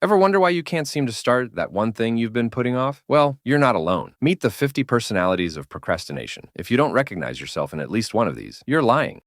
Ever wonder why you can't seem to start that one thing you've been putting off? Well, you're not alone. Meet the 50 personalities of procrastination. If you don't recognize yourself in at least one of these, you're lying.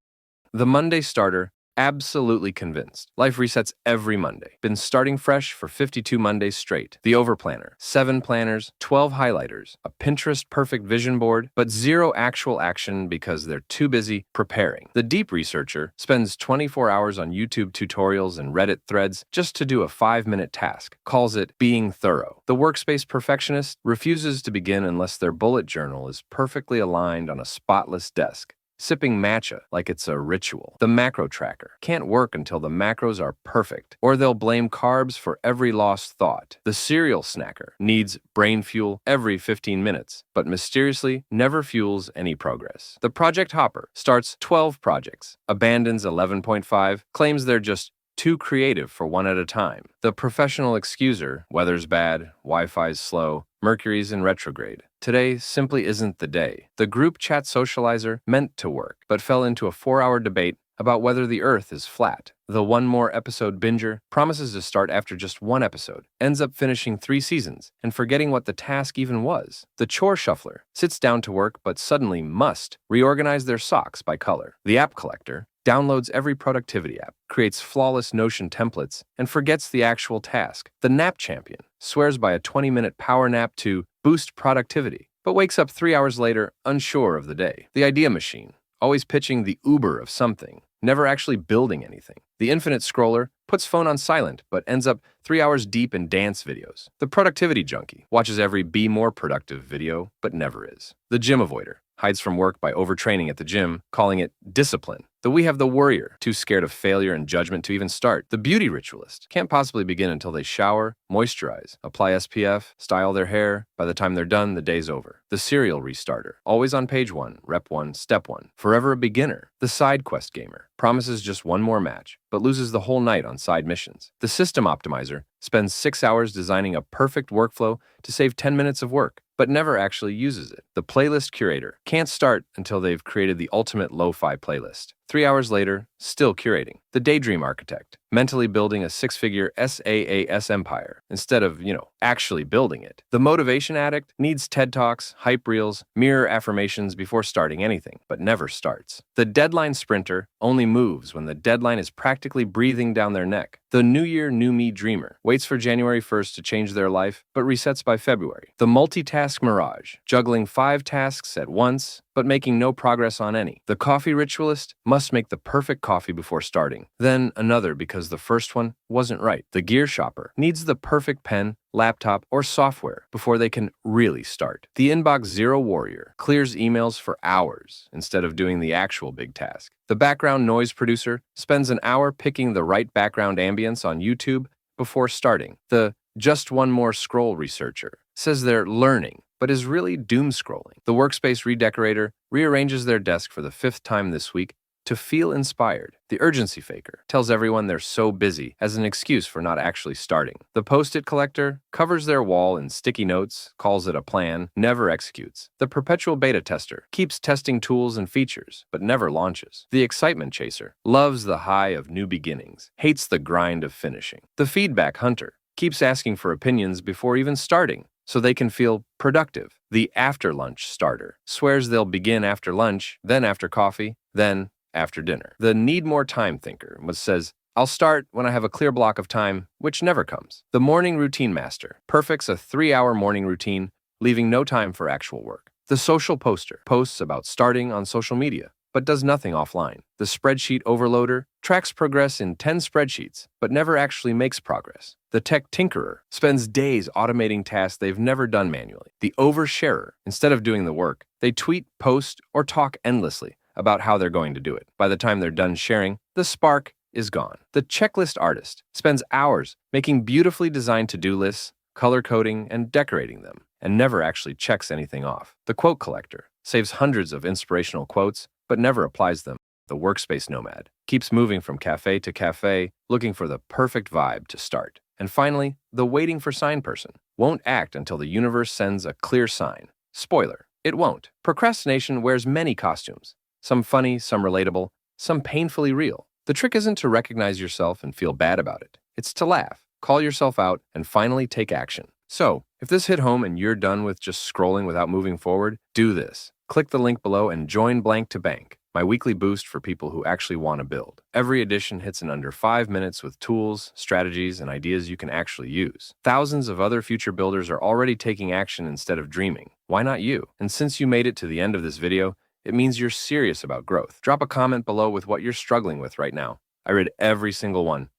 The Monday starter, absolutely convinced. Life resets every Monday. Been starting fresh for 52 Mondays straight. The overplanner, 7 planners, 12 highlighters, a Pinterest perfect vision board, but zero actual action because they're too busy preparing. The deep researcher spends 24 hours on YouTube tutorials and Reddit threads just to do a 5-minute task, calls it being thorough. The workspace perfectionist refuses to begin unless their bullet journal is perfectly aligned on a spotless desk, sipping matcha like it's a ritual. The macro tracker can't work until the macros are perfect, or they'll blame carbs for every lost thought. The cereal snacker needs brain fuel every 15 minutes, but mysteriously never fuels any progress. The project hopper starts 12 projects, abandons 11.5, claims they're just too creative for one at a time. The professional excuser, weather's bad, Wi-Fi's slow, Mercury's in retrograde. Today simply isn't the day. The group chat socializer meant to work, but fell into a 4-hour debate about whether the Earth is flat. The one more episode binger promises to start after just 1 episode, ends up finishing 3 seasons, and forgetting what the task even was. The chore shuffler sits down to work but suddenly must reorganize their socks by color. The app collector downloads every productivity app, creates flawless Notion templates, and forgets the actual task. The nap champion swears by a 20-minute power nap to boost productivity, but wakes up 3 hours later unsure of the day. The idea machine, always pitching the Uber of something, never actually building anything. The infinite scroller puts phone on silent, but ends up 3 hours deep in dance videos. The productivity junkie watches every be more productive video, but never is. The gym avoider hides from work by overtraining at the gym, calling it discipline. We have the worrier, too scared of failure and judgment to even start. The beauty ritualist can't possibly begin until they shower, moisturize, apply SPF, style their hair. By the time they're done, the day's over. The serial restarter, always on page 1, rep 1, step 1, forever a beginner. The side quest gamer promises just one more match, but loses the whole night on side missions. The system optimizer spends 6 hours designing a perfect workflow to save 10 minutes of work, but never actually uses it. The playlist curator can't start until they've created the ultimate lo-fi playlist. 3 hours later, still curating. The daydream architect, mentally building a 6-figure SaaS empire instead of, actually building it. The motivation addict needs TED Talks, hype reels, mirror affirmations before starting anything, but never starts. The deadline sprinter only moves when the deadline is practically breathing down their neck. The New Year, New Me dreamer waits for January 1st to change their life, but resets by February. The multitask mirage, juggling 5 tasks at once, but making no progress on any. The coffee ritualist must make the perfect coffee before starting, then another because the first one wasn't right. The gear shopper needs the perfect pen, laptop, or software before they can really start. The inbox zero warrior clears emails for hours instead of doing the actual big task. The background noise producer spends an hour picking the right background ambience on YouTube before starting. The just one more scroll researcher says they're learning, but is really doom scrolling. The workspace redecorator rearranges their desk for the 5th time this week to feel inspired. The urgency faker tells everyone they're so busy as an excuse for not actually starting. The post-it collector covers their wall in sticky notes, calls it a plan, never executes. The perpetual beta tester keeps testing tools and features, but never launches. The excitement chaser loves the high of new beginnings, hates the grind of finishing. The feedback hunter keeps asking for opinions before even starting, so they can feel productive. The after-lunch starter swears they'll begin after lunch, then after coffee, then after dinner. The need more time thinker, which says, I'll start when I have a clear block of time, which never comes. The morning routine master perfects a 3-hour morning routine, leaving no time for actual work. The social poster posts about starting on social media, but does nothing offline. The spreadsheet overloader tracks progress in 10 spreadsheets, but never actually makes progress. The tech tinkerer spends days automating tasks they've never done manually. The oversharer, instead of doing the work, they tweet, post, or talk endlessly about how they're going to do it. By the time they're done sharing, the spark is gone. The checklist artist spends hours making beautifully designed to-do lists, color coding, and decorating them, and never actually checks anything off. The quote collector saves hundreds of inspirational quotes, but never applies them. The workspace nomad keeps moving from cafe to cafe, looking for the perfect vibe to start. And finally, the waiting for sign person won't act until the universe sends a clear sign. Spoiler, it won't. Procrastination wears many costumes. Some funny, some relatable, some painfully real. The trick isn't to recognize yourself and feel bad about it. It's to laugh, call yourself out, and finally take action. So, if this hit home and you're done with just scrolling without moving forward, do this. Click the link below and join Blank to Bank, my weekly boost for people who actually want to build. Every edition hits in under 5 minutes with tools, strategies, and ideas you can actually use. Thousands of other future builders are already taking action instead of dreaming. Why not you? And since you made it to the end of this video, it means you're serious about growth. Drop a comment below with what you're struggling with right now. I read every single one.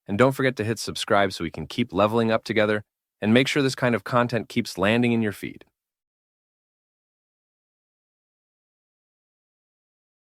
And don't forget to hit subscribe so we can keep leveling up together and make sure this kind of content keeps landing in your feed.